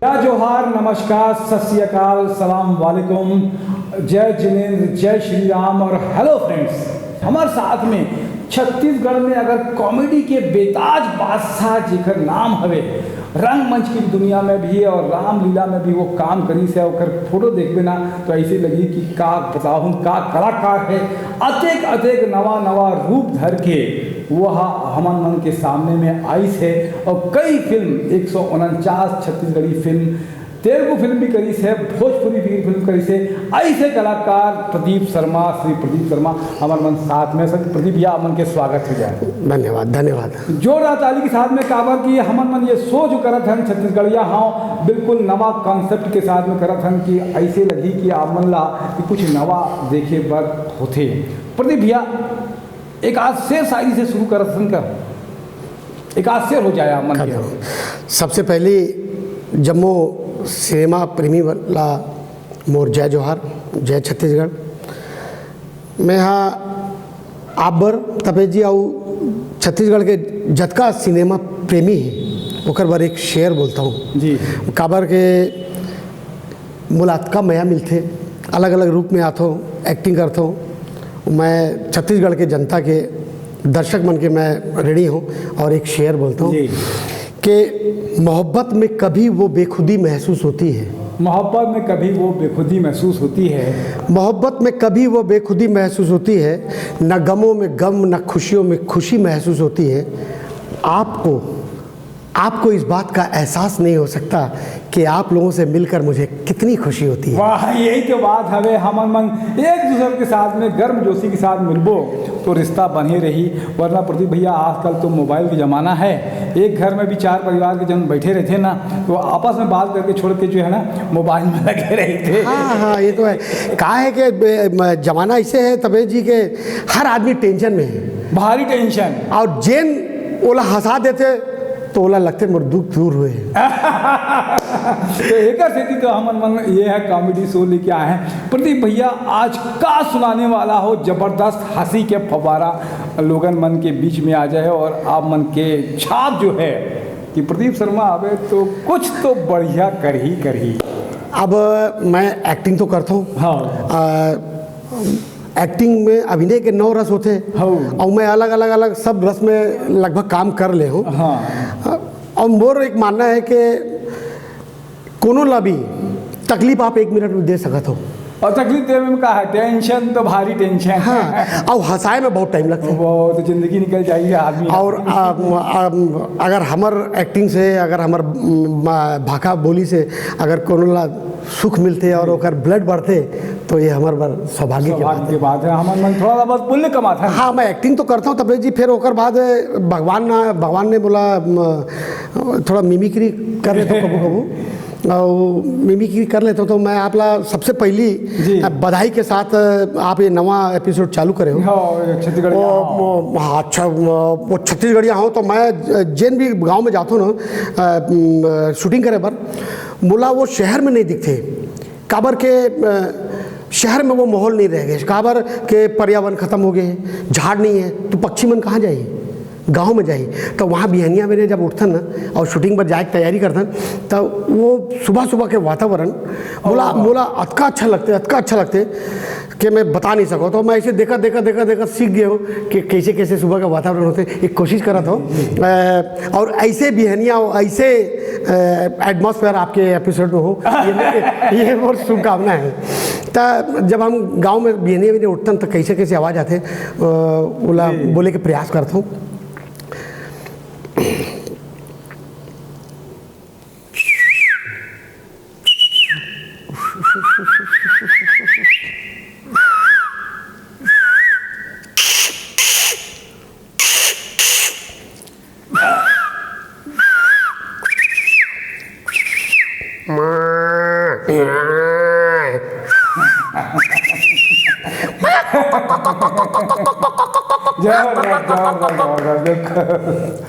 जय जोहार, नमस्कार, सत श्री अकाल, सलाम वालेकुम, जय जिनेंद्र, जय श्री राम और हेलो फ्रेंड्स। हमारे साथ में छत्तीसगढ़ में अगर कॉमेडी के बेताज बादशाह जिकर नाम हवे, रंगमंच की दुनिया में भी और रामलीला में भी वो काम करी से ओकर फोटो देखबे ना तो ऐसे लगी कि का बताऊँ का कलाकार है। अतेक अतेक नवा नवा रूप धर के वह हमन मन के सामने में आई है और कई film 149 Chhattisgarhi film, Telugu film भी करी से, भोजपुरी भी फिल्म करी से। ऐसे कलाकार प्रदीप शर्मा, श्री प्रदीप शर्मा हमारे मन साथ में। सर प्रदीप भैया मन के स्वागत हो जाए। धन्यवाद धन्यवाद। जोरदार ताली के साथ में काबर की हमन मन ये सोच करत हन छत्तीसगढ़िया हाँ बिल्कुल नवा कॉन्सेप्ट के साथ में करत हन कि ऐसे लगी कि आप मन ला कि कुछ नवा देखे बर होते। प्रदीप भैया एक आज शेर शायरी से शुरू करत हन का, एक आज शेर हो जाए आप मन के। सबसे पहले जम्मू सिनेमा प्रेमी वाला मोर जय जोहार, जय छत्तीसगढ़। मैं यहाँ आबर तपेश जी आऊ छत्तीसगढ़ के जतका सिनेमा प्रेमी है ओकर बार एक शेर बोलता हूँ जी। काबर के मुलाकात मया मिलते, अलग अलग रूप में आता हूँ, एक्टिंग करता हूँ। मैं छत्तीसगढ़ के जनता के दर्शक मन के मैं रेडी हूँ और एक शेर बोलता हूँ कि मोहब्बत में कभी वो बेखुदी महसूस होती है। मोहब्बत में कभी वो बेखुदी महसूस होती है। मोहब्बत में कभी वो बेखुदी महसूस होती है, न गमों में गम न खुशियों में खुशी महसूस होती है। आपको इस बात का एहसास नहीं हो सकता कि आप लोगों से मिलकर मुझे कितनी खुशी होती है। वाह, यही तो बात हवे। हमन मन एक दूसरे के साथ में गर्म जोशी के साथ मिलबो तो रिश्ता बने रही, वरना प्रदीप भैया आजकल तो मोबाइल का ज़माना है। एक घर में भी चार परिवार के जन बैठे रहते ना तो आपस में बात करके छोड़ के जो है ना मोबाइल में लगे रहते। हाँ ये तो है। कहा है कि ज़माना ऐसे है तपेश जी के हर आदमी टेंशन में है, भारी टेंशन। और जेन ओला हंसा देते तो ओला लगते मोर दुख दूर हुए। तो एक स्थिति तो हमन मन ये है कॉमेडी शो लेके आए हैं। प्रदीप भैया आज का सुनाने वाला हो जबरदस्त हंसी के फव्वारा लोगन मन के बीच में आ जाए और आप मन के छाप जो है कि प्रदीप शर्मा आवे तो कुछ तो बढ़िया कर ही। अब मैं एक्टिंग तो करता हूँ। हाँ। एक्टिंग में अभिनय के 9 रस होते हैं और मैं अलग अलग सब रस में लगभग काम कर ले हूँ। हाँ। और मोर एक मानना है कि कोनो ला भी तकलीफ आप 1 मिनट में दे सकते हो। और तकलीफ देने में क्या है, टेंशन तो भारी टेंशन। हाँ, और हंसाए में बहुत टाइम लगता है। वो तो जिंदगी निकल जाएगी आदमी। और अगर हमार एक्टिंग से, अगर हमार भाषा बोली से अगर कोनो ला सुख मिलते और ओकर ब्लड बढ़ते तो ये हमारे बार सौभाग्य की बात है। हमारे मन थोड़ा बहुत पुण्य कमाता है। हाँ, मैं एक्टिंग तो करता हूँ तपेश जी। फिर ओकर बाद भगवान ने बोला थोड़ा मिमिक्री कर लेता हूँ कबू और मिमिक्री कर लेता हूँ। तो मैं आप ला सबसे पहली बधाई के साथ आप ये नवा एपिसोड चालू करे हो। हाँ अच्छा, वो छत्तीसगढ़िया हो तो मैं जिन भी गांव में जाता हूँ ना शूटिंग करे पर बोला वो शहर में नहीं दिखते। काबर के शहर में वो माहौल नहीं रह गए, काबर के पर्यावरण खत्म हो गए, झाड़ नहीं है तो पक्षी मन कहाँ जाए, गांव में जाए। तो वहाँ बिहनिया मेरे जब उठथन ना और शूटिंग पर जाए तैयारी करथन तो वो सुबह के वातावरण बोला अतका अच्छा लगते कि मैं बता नहीं सको। तो मैं ऐसे देखा सीख गया हूँ कि कैसे सुबह का वातावरण होते। एक कोशिश करा था और ऐसे बिहनिया ऐसे एटमॉस्फेयर आपके एपिसोड में हो, ये बहुत शुभकामना है। तो जब हम गांव में बिहनिया उठतन तो कैसे आवाज़ आते बोले के प्रयास करता हूँ।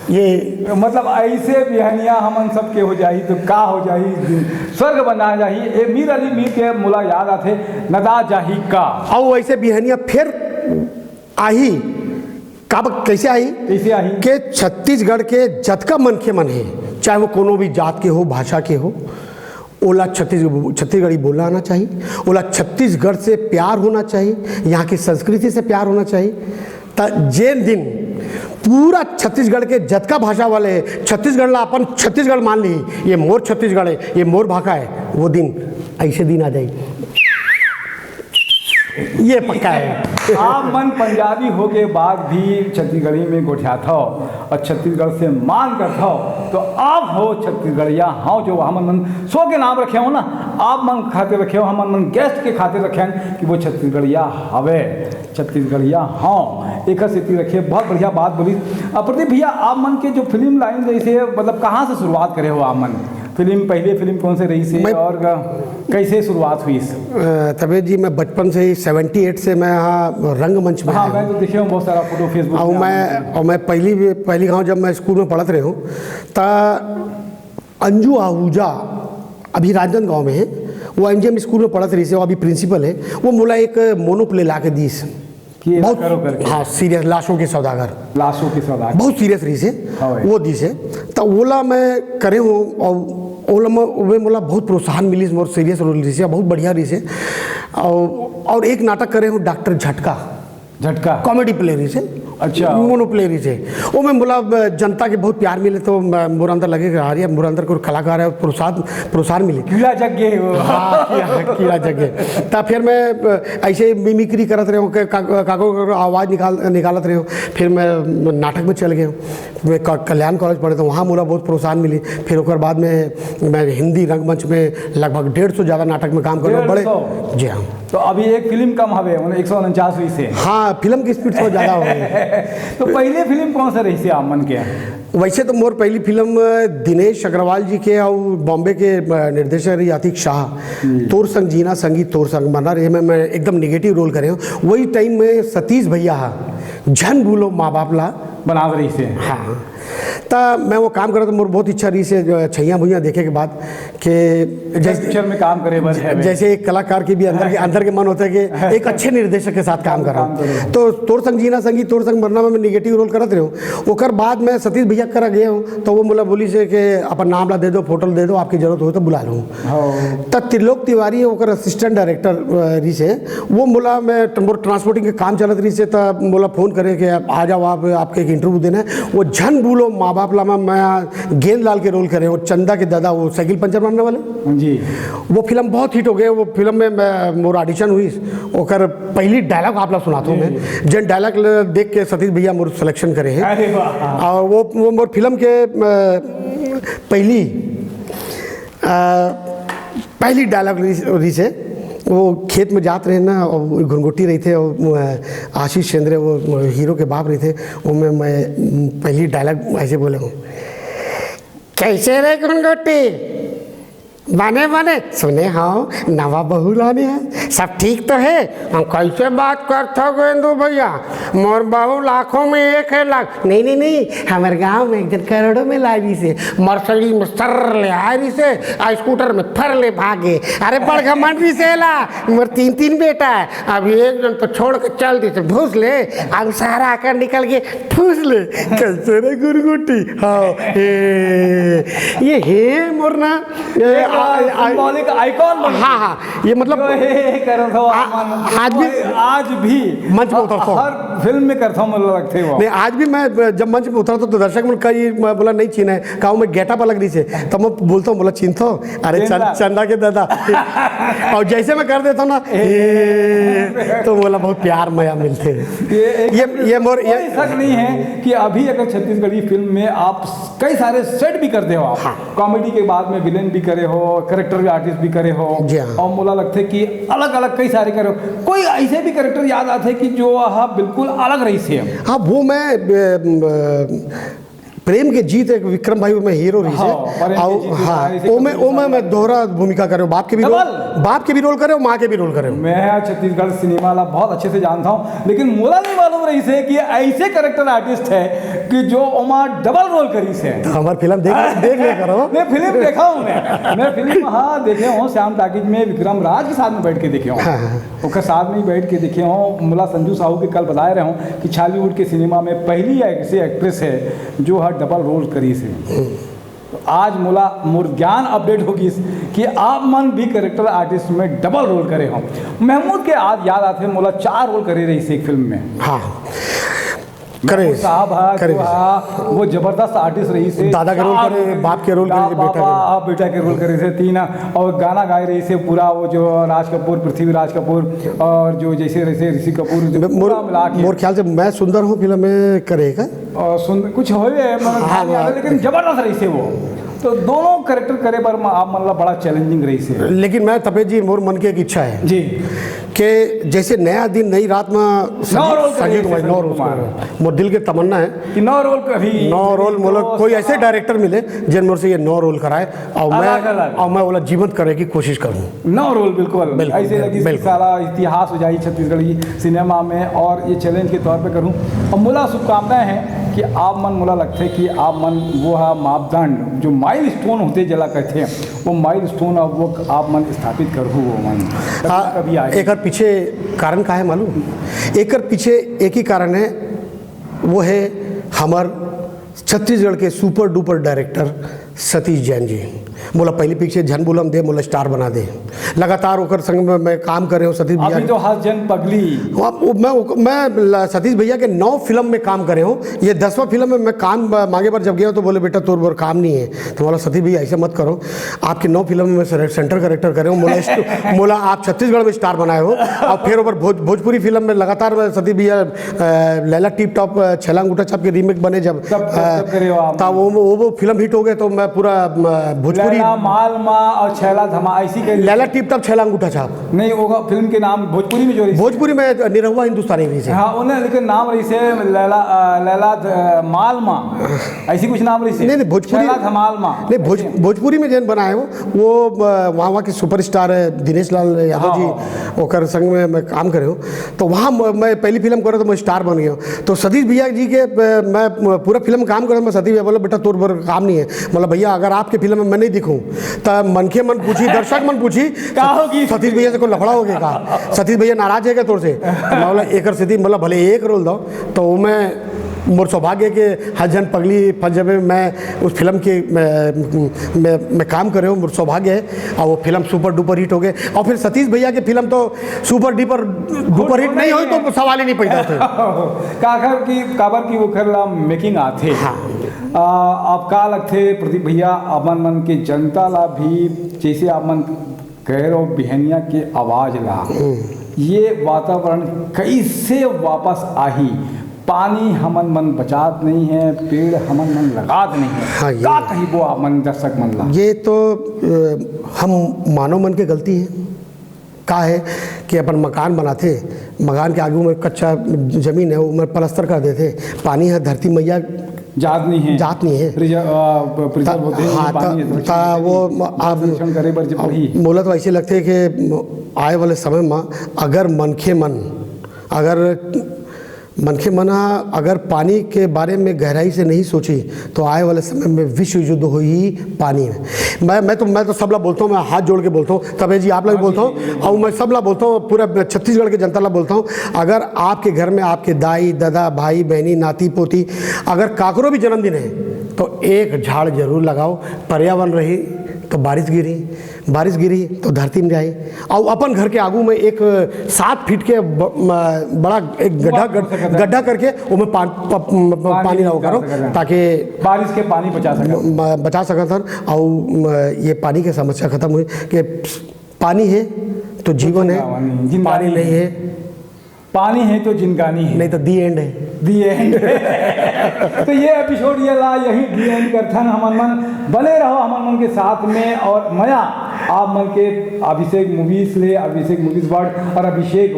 ये मतलब ऐसे बिहनिया हमन सबके हो जाही तो का हो जाही, स्वर्ग बना जाही। ए मीर अली मीर के मुला याद आथे नदा जाही का। और ऐसे बिहनिया फिर आही कैसे आई के छत्तीसगढ़ के जतका मनखे मन है, चाहे वो कोनो भी जात के हो, भाषा के हो, ओला छत्तीसगढ़ी बोलना आना चाहिए, ओला छत्तीसगढ़ से प्यार होना चाहिए, यहाँ की संस्कृति से प्यार होना चाहिए। त जेन दिन पूरा छत्तीसगढ़ के जतका भाषा वाले छत्तीसगढ़ ला अपन छत्तीसगढ़ मान ली, ये मोर छत्तीसगढ़ है, ये मोर भाषा है, वो दिन ऐसे दिन आ जाए, ये पक्का है। आप मन पंजाबी हो के बाद भी छत्तीसगढ़ी में गोठियात हो और छत्तीसगढ़ से मान करत हो, तो आप हो छत्तीसगढ़िया हाँ, जो हम मन सो के नाम रखे हो ना, आप मन खातिर रखे हो, हम मन गेस्ट के खातिर रखे हैं कि वो छत्तीसगढ़िया हवे, छत्तीसगढ़िया हाँ, एक स्थिति रखे। बहुत बढ़िया बात बोली। प्रदीप भैया, आप मन के जो फिल्म लाइन जैसे मतलब कहाँ से शुरुआत करे हो आप मन? फिल्म पहले फिल्म कौन से रही से और कैसे शुरुआत हुई इस? तबे जी मैं बचपन से ही 78 से मैं यहाँ रंगमंच में हाँ, मैं तो देखे हूँ बहुत सारा फोटो फेसबुक और मैं पहली गाँव जब मैं स्कूल में पढ़त रहे हूँ तो अंजू आहूजा अभी राजनांदगांव में है, वो एमजीएम स्कूल में पढ़त रही से, वो अभी प्रिंसिपल है। वो मोला एक मोनोप्ले ला के दी बहुत करो करके, हाँ सीरियस, लाशों के सौदागर बहुत सीरियस रही से वो दी से, तो ओला मैं करे हूँ और ओला में मोला बहुत प्रोत्साहन मिली, मोर सीरियस रोल रही से, बहुत बढ़िया रही से। और एक नाटक करे हूँ डॉक्टर झटका कॉमेडी प्ले रही से, अच्छा मोनो प्ले रही से, वो में बोला जनता के बहुत प्यार मिले, तो मोर अंदर लगे अरे मोर अंदर कोई कलाकार है, प्रोत्साहन मिले, कीड़ा जग गए, हाँ कीड़ा जग गए। तब फिर मैं ऐसे मिमिक्री करत रहे हूँ, काको आवाज़ निकालत रहे हूँ। फिर मैं नाटक में चल गया हूँ, मैं कल्याण कॉलेज पढ़े, तो वहाँ मोला बहुत प्रोत्साहन मिली। फिर उसके बाद में मैं हिंदी रंगमंच में लगभग 150 ज़्यादा नाटक में काम कर बड़े। जी हाँ। तो अभी एक फिल्म कम हवे 149 हुई से, हाँ फिल्म की स्पीड थोड़ा ज़्यादा हो गई। तो पहले फिल्म कौन सा रही से आप मन के? वैसे तो मोर पहली फिल्म दिनेश अग्रवाल जी के और बॉम्बे के निर्देशक रही आतिक शाह, तोर संग जीना संगीत तोर संग मरना, रहे में मैं एकदम निगेटिव रोल करे हूँ। वही टाइम में सतीश भैया झन भूलो माँ बाप ला बना रही से, हाँ तो मैं वो काम करा, तो मोर बहुत इच्छा रही से छैया भुइया देखे के बाद कि जैसे में काम करे बस है, जैसे एक कलाकार की भी अंदर के मन होता है कि एक अच्छे निर्देशक के साथ काम करा। तो तोर संग जीना संगीत तोर संग मरना में मैं निगेटिव रोल करत रहे हूँ। ओकर बाद मैं सतीश भैया करा गया हूँ, तो वो मोला बोली से कि अपन नाम ला दे दो, फोटो दे दो, आपकी जरूरत हो तो बुला लूँ। तो त्रिलोक तिवारी ओकर असिस्टेंट डायरेक्टर रही से, वो मोला मैं ट्रांसपोर्टिंग के काम चलत रही से, तब मोला फ़ोन करे कि आ जाओ आपके एक इंटरव्यू देना है। वो झन भूलो माँ बाप ला में मैं गेंदलाल के रोल करे, वो चंदा के दादा, वो साइकिल पंचर मारने वाले जी। वो फिल्म बहुत हिट हो गए। वो फिल्म में मैं मोर ऑडिशन हुई, ओकर पहली डायलॉग आप ला सुनाता हूँ मैं, जन डायलॉग देख के सतीश भैया मोर सिलेक्शन करे हैं। और वो मोर फिल्म के पहली डायलॉग रही से, वो खेत में जात रहे ना, और घुनघुटी रही थे, और आशीष चंद्र वो हीरो के बाप रहे थे, वो मैं पहली डायलॉग ऐसे बोले हूँ, कैसे रे घुनघुटी बने सुने हाँ नवा बहू लाने हैं, सब ठीक तो है? हम कैसे बात करते हो गोविंदू भैया, मोर बहू लाखों में एक है लाख, नहीं हमारे गांव में एक दिन करोड़ों में लाई से, मर्सडी में सर ले आ रही से, स्कूटर में फर ले भागे, अरे बड़ घमंड रही से ला, मोर 3 बेटा है, अब एक जन तो छोड़ के चल दी से भूस ले, अब सारा आकर निकल के ठूस ले, कैसे रे गुरगुटी हाँ ये है मोर ना सिंबॉलिक आइकॉन बन, हाँ ये मतलब आज भी मंच पे उतरता हूँ, हर फिल्म में करता हूँ, मतलब लगते हो नहीं। आज भी मैं जब मंच पे उतरता तो दर्शक में कई बोला नहीं चीना है, कहा मैं गेटअप अलग रही से, तब मैं बोलता हूँ बोला चिन्हता हूँ, अरे चंदा के दादा और जैसे मैं कर देता हूँ ना तो बोला बहुत प्यार मया मिलते हैं। ये मोर ये शक नहीं है कि अभी अगर छत्तीसगढ़ी फिल्म में आप कई सारे सेट भी करते हो, आप कॉमेडी के बाद में विलेन भी करे हो, कैरेक्टर भी आर्टिस्ट भी करे हो, और मुला लगते कि अलग अलग कई सारे करे हो, कोई ऐसे भी कैरेक्टर याद आते कि जो हाँ बिल्कुल अलग रही से? हाँ वो मैं प्रेम के जीत एक विक्रम भाई में हीरो रही से, हाँ ओमे मैं दोहरा भूमिका करे, बाप के भी रोल करे, माँ के भी रोल करे। मैं छत्तीसगढ़ सिनेमा ला बहुत अच्छे से जानता हूँ, लेकिन मोला नहीं मालूम रही से कि ऐसे कैरेक्टर आर्टिस्ट है कि जो ओमा डबल रोल करी से। तो हमारी फिल्म देख ले करो। मैं फिल्म देखा हूँ, मैं फिल्म हाँ देखे हूँ, श्याम टाकीज में विक्रम राज के साथ में बैठ के देखे हूँ, उसके साथ में बैठ के देखे हूँ। मुला संजू साहू के कल बताए रहे हूँ कि छालीवुड के सिनेमा में पहली ऐसी एक्ट्रेस है जो डबल रोल करी से। तो आज मोला मोर ज्ञान अपडेट होगी कि आप मन भी करेक्टर आर्टिस्ट में डबल रोल करे हो। महमूद के आज याद आते मोला 4 रोल करे रही एक फिल्म में। हाँ करे साहब वो जबरदस्त आर्टिस्ट रही से, दादा के रोल करे, बाप के रोल करे, बेटा के रोल करे थे 3, और गाना गाए रही से पूरा वो जो राज कपूर, पृथ्वीराज कपूर और जो जैसे रहे ऋषि कपूर मिला के। मोर ख्याल से मैं सुंदर हूँ फिल्म में करेगा और सुंदर कुछ हो लेकिन जबरदस्त रही से वो। तो दोनों करेक्टर करे पर आप मतलब बड़ा चैलेंजिंग रही से। लेकिन मैं तपेश जी मोर मन की एक इच्छा है जी कि जैसे नया दिन नई रात में 9 रोल मोर दिल के तमन्ना है कि 9 रोल कभी 9 रोल मतलब कोई ऐसे डायरेक्टर मिले जिन मोर से ये 9 रोल कराए और मैं बोला जीवंत करे की कोशिश करूँ। 9 रोल बिल्कुल ऐसे लगी सारा इतिहास हो जाए छत्तीसगढ़ी सिनेमा में, और ये चैलेंज के तौर पे करूँ। और मुला शुभकामनाएं हैं कि आप मन मुला लगते कि आप मन वो है मापदंड जो माइल स्टोन होते जला कहते हैं, वो माइल स्टोन अब वो आप मन स्थापित करूँ वो मन कभी आए। एक पीछे कारण का है मालूम? एक पीछे एक ही कारण है, वो है हमार छत्तीसगढ़ के super duper director Satish Jain ji. मोला पहली पिक्चर झन बुलम दे मोला स्टार बना दे, लगातार ओकर संग में मैं काम कर रहे हूँ। सतीश भैया अभी तो हाथ जन पगली मैं सतीश भैया के 9 फिल्म में काम करे हूँ। ये 10वां फिल्म में मैं काम मांगे पर जब गया तो बोले बेटा तोर बोर काम नहीं है। तो बोला सतीश भैया ऐसे मत करो, आपके 9 फिल्म में मैं सेंटर करेक्टर करे हूँ। मोला आप छत्तीसगढ़ में स्टार बनाए हो। और फिर ऊपर भोजपुरी फिल्म में लगातार सतीश भैया लैला टिप टॉप छेला अंगूठा छाप के रीमेक बने जब वो फिल्म हिट हो गए तो मैं पूरा भोजपुरी मालमा और छैला धमा ऐसी लैला टिप टॉप छेला अंगूठा छाप नहीं होगा फिल्म के नाम भोजपुरी में जो भोजपुरी में निरहुआ हिंदुस्तानी रही से। हाँ उन्हें लेकिन नाम रही से लैला मालमा ऐसी कुछ नाम रही से। नहीं भोजपुरी धमालमा नहीं भोजपुरी में जैन बनाए वो वहाँ के सुपरस्टार है दिनेश लाल यादव जी, ओकर संग में मैं काम करे हूँ। तो वहाँ मैं पहली फिल्म करे तो मैं स्टार बन गया हूँ। तो सतीश भैया जी के मैं पूरा फिल्म काम करे, मैं सतीश भैया बोला बेटा तोर पर काम नहीं है। मतलब भैया अगर आपके फिल्म में मैं नहीं दिखूँ तो मन के मन पूछी दर्शक मन पूछी क्या होगी, सतीश भैया से कोई लफड़ा हो गया का, सतीश भैया नाराज है क्या तोर से? बोला एक स्थिति मतलब भले एक रोल दो। तो मैं मोर सौभाग्य के हजन पगली फंजब में मैं उस फिल्म के मैं काम कर रहा हूँ, मोर सौभाग्य है। और वो फिल्म सुपर डुपर हिट हो गए। और फिर सतीश भैया की फिल्म तो सुपर डुपर हिट नहीं हुई तो सवाल ही नहीं पैदा थे। काबर की वो खरला मेकिंग आते। हाँ आप का लगते प्रदीप भैया अमन मन के जनता ला भी जैसे आप मन कह रहे हो बिहनिया के आवाज ला ये वातावरण कैसे वापस आई? पानी हमन मन बचात नहीं है, पेड़ हमन मन लगात नहीं है। हाँ, का कही वो मन दर्शक मन ला ये तो हम मानव मन की गलती है। का है कि अपन मकान बनाते, मकान के आगू में कच्चा जमीन है वो मैं प्लास्टर कर देते, पानी है धरती मैया जात नहीं है हाँ वो आप मोला तो ऐसे लगते कि आए वाले समय में अगर मनखे मन अगर पानी के बारे में गहराई से नहीं सोची तो आए वाले समय में विश्व युद्ध हो ही पानी में। मैं तो सबला बोलता हूँ, मैं हाथ जोड़ के बोलता हूँ, तबे जी आप लोग बोलता हूँ और मैं सबला बोलता हूँ, पूरा छत्तीसगढ़ के जनता ला बोलता हूँ। अगर आपके घर में आपके दाई दादा भाई बहनी नाती पोती अगर काकरो भी जन्मदिन है तो एक झाड़ जरूर लगाओ। पर्यावरण रही तो बारिश गिरी तो धरती में जाए। और अपन घर के आगू में एक 7 फीट के बड़ा एक गड्ढा करके उसमें पानी ना करो ताकि बारिश के पानी बचा सका सर। और ये पानी की समस्या खत्म हुई कि पानी है तो जीवन है, पानी नहीं है पानी है तो जिनगानी है, नहीं तो दी एंड है। तो ये एपिसोड ये ला यही दी एंड करथन। हमन मन बने रहो हमन मन के साथ में। और मया आप मन के अभिषेक मूवीज वर्ल्ड और अभिषेक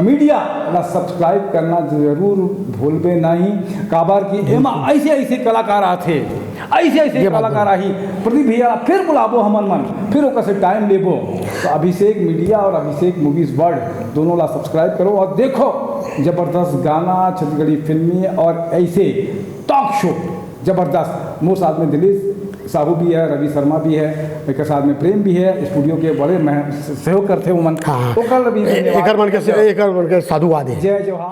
मीडिया ला सब्सक्राइब करना जरूर भूलबे नहीं। काबर की एमा ऐसे कलाकार आते, ऐसे कलाकार आई प्रदीप भैया फिर बुलाबो हमन मन, फिर ओकर से टाइम लेबो। तो अभिषेक मीडिया और अभिषेक मूवीज वर्ल्ड दोनों ला सब्सक्राइब करो और देखो जबरदस्त गाना, छत्तीसगढ़ी फिल्मी और ऐसे टॉक शो जबरदस्त। मोर साथ में दिलीप साहू भी है, रवि शर्मा भी है, एक साथ में प्रेम भी है, स्टूडियो के बड़े सहयोग करते वो मन। हाँ। एक मन के साधुवाद है। जय जवाहर।